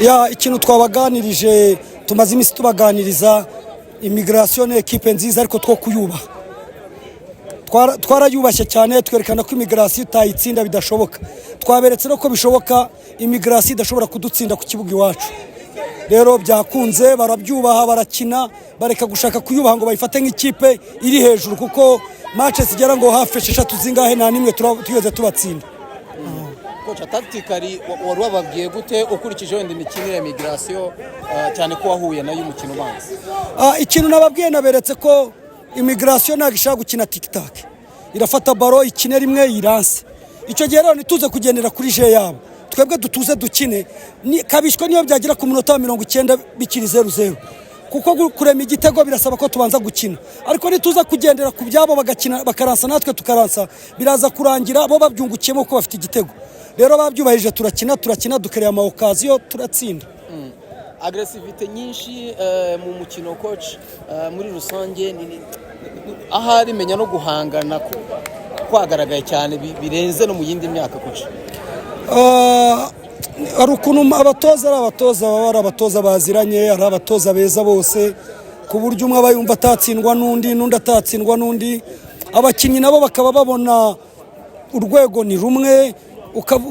ya ikintu twabaganirije tumaze imisi tubaganiriza immigration equipe nziza ariko two kuyubaha twarayubashye cyane twerekana ko immigration utayitsinda bidashoboka twaberetse no ko bishoboka immigration idashobora kudutsinda ku kibuga iwacu rero byakunze barabyubaha barakina bareka gushaka kuyubaha ngo bayifate nk'ikipe iri hejuru kuko matches zigera ngo hafi 6 zingahe nta nimwe tugeze tubatsinda. Coach tactically wari wababwiye gute ukurikije wenda imikinire ya migration cyane ko wahuye nayo umukino ubanza? Ikintu nababwiye naberetse ko immigration nagishaka gukina tic-tac irafata baro ikine rimwe iranse icyo gihe rero nituze kugendera kuri je yabo twebwe dutuze dukine kabishwe niyo byagira ku munota wa 90 bikiri 0-0 kuko kurema igitego birasaba ko tubanza gukina ariko nituza kugendera ku byabo bagakina bakaransa natwe tukaransa biraza kurangira bo babyungukiyemo ko bafite igitego rero babyubahirije turakina dukereye ama occasion turatsinda. Aggressivité nyinshi mu mukino coach muri rusange ahari menya no guhangana kwagaragaye cyane birenze no mu yindi myaka coach. Ari ukuntu abatoza baziranye ari abatoza beza bose ku buryo umwe abayumva atatsindwa n'undi atatsindwa n'undi abakinnyi nabo bakaba babona urwego ni rumwe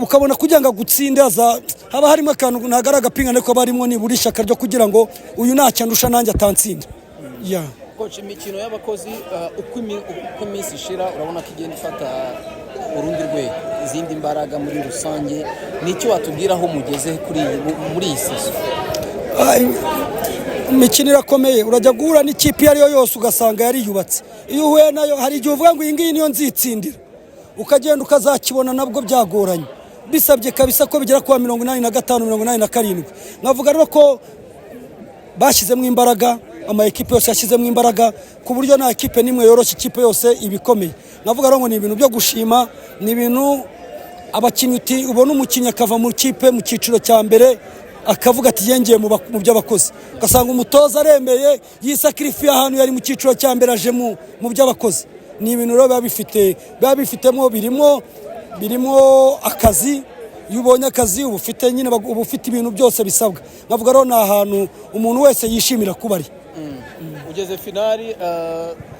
ukabona kugira ngo gutsinde haba harimo akantu ntagaraga pinga neko barimo niburi shaka ryo kugira ngo uyu nacyandusha nanjye atantsinda. Coach imikino y'abakozi uko iminsi ishira urabona ko igenda ifata urundi rwego izindi mbaraga muri rusange nicyo watubwiraho mugeze muri iyi season? Imikino irakomeye urajya guhura n'ikipe ariyo yose ugasanga yari yubatse iyo uhuye nayo hari igihe uvuga ngo iyi ngiyi niyo nzitsindira ukagenda ukazakibona nabwo byagoranye bisabye kabisa ko bigera kwa 85 87 navuga rero ko bashyizemo imbaraga ama equipe yose yashyizemo imbaraga ku buryo na equipe nimwe yoroshye ikipe yose ibikomeye navuga rero ngo ni ibintu byo gushima ni ibintu abakinnyi ubona umukinnyi akava mu kipe mu ciciro cya mbere akavuga ati yengeye mu by'abakozi ugasanga umutoza aremeye yisacrifice ahantu yari mu ciciro cya mbere aje mu by'abakozi ni ibintu rero babifitemo birimo akazi iyo ubonye akazi ubufite nyine ubufite ibintu byose bisabwa navuga rero na ahantu umuntu wese yishimira kuba ari. Ugeze finali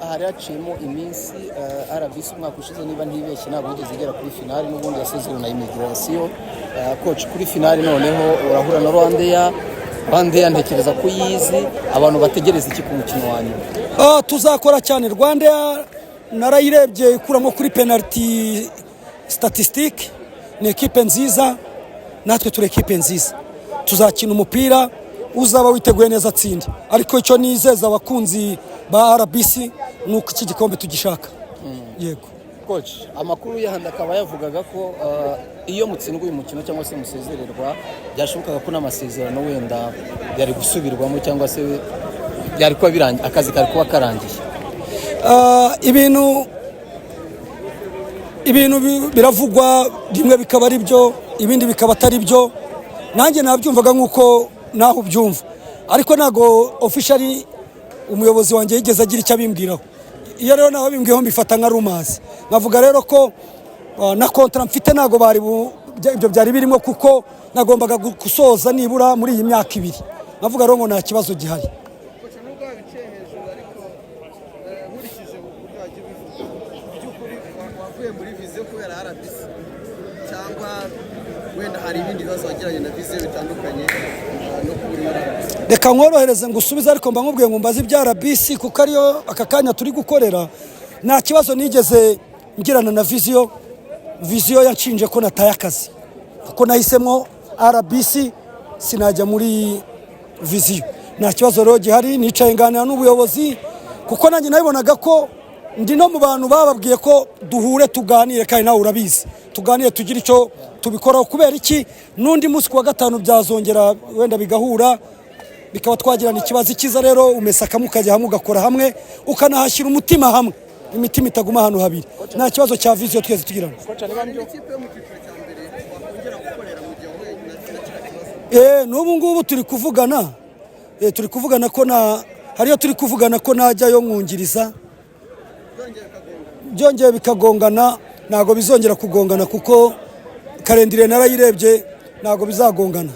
ahari hacimo iminsi RBC umwaka ushize niba ntibeshye ntabwo ugeze igera kuri finali n'ubundi yasezerana na immigration coach kuri finali noneho urahura na Rwandair ntekereza ko yizi abantu bategereza iki ku mukino wanyu? Tuzakora cyane Rwandair narayirebye ikuramo kuri penalty statistique ni equipe nziza natwe turi equipe nziza tuzakina umupira uzaba witeguye neza atsinde ariko icyo nizeza abakunzi ba RBC nuko iki gikombe tugishaka. Yego coach amakuru yahanda akaba yavugaga ko iyo mutsindwa uyu mukino cyangwa se musezererwa byashobokaga ko n'amasezerano wenda byari gusubirwamo cyangwa se byari kuba birangiye akazi kari kuba karangiye. Ibintu biravugwa rimwe bikaba ari byo ibindi bikaba atari byo nanjye nabyumvaga nkuko naho ubyumva ariko nago officially umuyobozi wanjye yigeze agira icyo abimbwiraho iyo rero naho bimbwiyeho mbifata nka rumors navuga rero ko na contrat mfite nago bari ibyo byari birimo kuko nagombaga gusoza nibura muri iyi myaka 2 navuga rero ngo nta kibazo gihari. Muri vision kubera RBC cyangwa wenda hari ibindi bibazo wagiranye na vision bitandukanye no kuri reka nkorohereze ngusubiza ariko mba nkubwiye ngo mbaze ibya RBC kuko ariyo aka kanya turi gukorera nta kibazo nigeze ngirana na vision yanshinje ko nataye akazi kuko nahisemo RBC sinajya muri vision nta kibazo rero gihari nicaye nganira n'ubuyobozi kuko nanjye nabibonaga ko ndi no mu bantu bababwiye ko duhure tuganire kandi nawe urabizi tuganire tugira icyo tubikoraho kubera iki n'undi munsi kuwa gatanu byazongera wenda bigahura bikaba twagirana ikibazo ikiza rero umesaka mukajya hamwe ugakora hamwe ukanahashyira umutima hamwe imitima itaguma ahantu habiri nta kibazo cya vision twese tugirana. N'ubu ngubu turi kuvugana ko hariyo turi kuvugana ko najyayo mwungiriza byongeye bikagongana ntago bizongera kugongana kuko kalendire narayirebye ntago bizagongana.